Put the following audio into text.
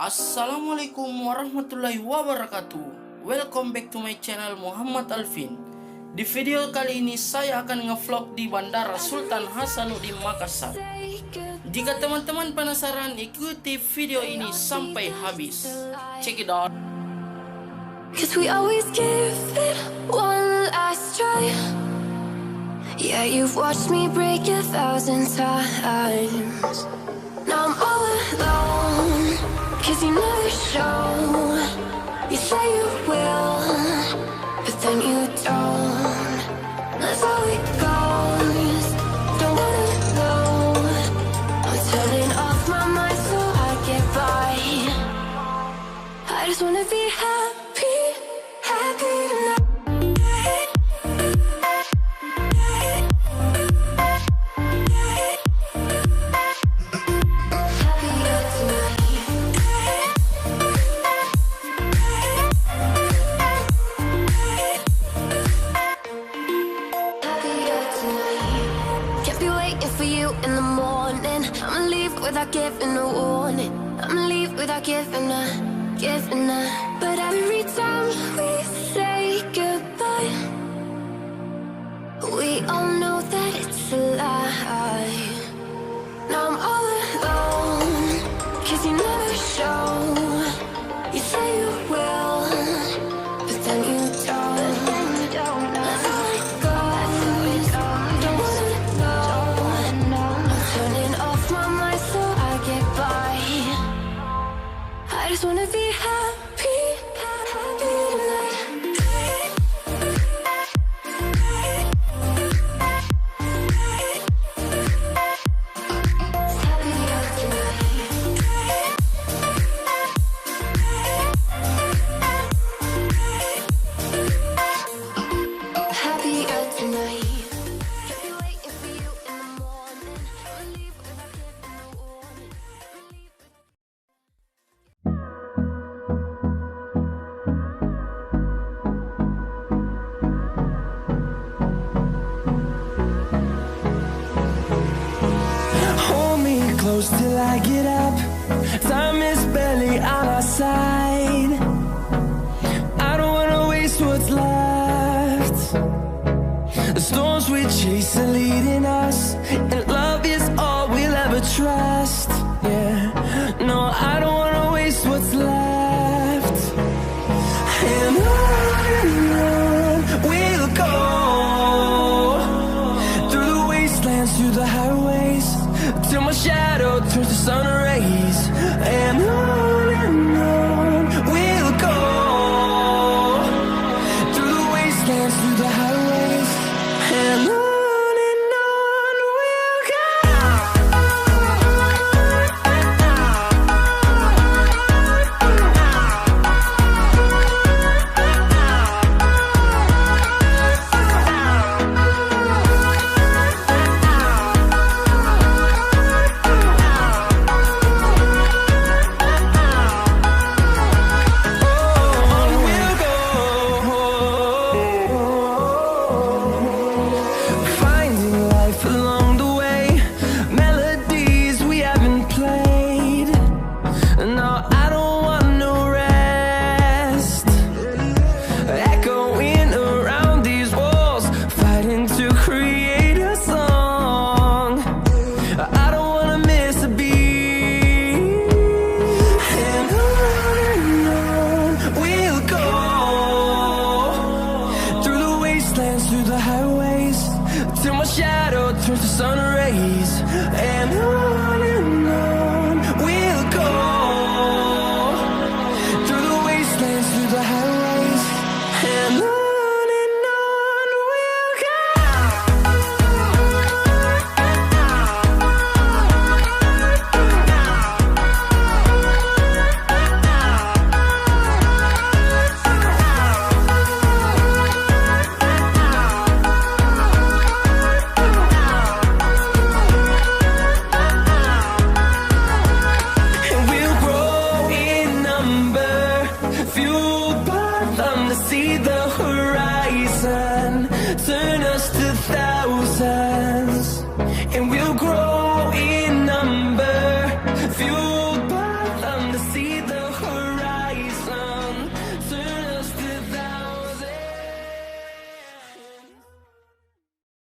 Assalamualaikum warahmatullahi wabarakatuh. Welcome back to my channel Muhammad Alfin. Di video kali ini saya akan ngevlog di Bandara Sultan Hasanuddin Makassar. Jika teman-teman penasaran, ikuti video ini sampai habis. Check it out. Cause we always give it one last try. Yeah, you've watched me break 1,000 times. Now I'm all alone, cause you never show. You say you will, but then you don't. That's how it goes, don't wanna know. I'm turning off my mind so I get by. I just wanna be happy, happy tonight. In the morning, I'ma leave without giving a warning. I'ma leave without giving a. But every time we say goodbye, we all know that it's a lie. Now I'm all alone, cause you never show. You say you will, but then you don't. That's how it goes, don't wanna know. Turning off my mind so I get by. I just wanna be happy, happy tonight. Happier tonight. Can't be waiting for you in the morning. I'ma leave without giving a warning. Hold me close till I get up. Time is barely on our side. I don't wanna waste what's left. The storms we chase are leading us, and love is all we'll ever trust. Yeah, no, I don't wanna waste what's left. And on we'll go, through the wastelands, through the highways, till my shadow turns to sun rays. And on we'll go, through the wastelands, through the highways, and on we'll go. Finding life along the way, melodies we haven't played. No, I don't want no rest. Echoing around these walls, fighting to create a song. I don't wanna miss a beat. And on we'll go, through the wastelands, through the highways, till my shadow turns to sun rays. And on we'll go, through the wastelands, through the highways, and on we'll go. And we'll grow in number, fueled by them to see the horizon, turn us to thousands. And we'll grow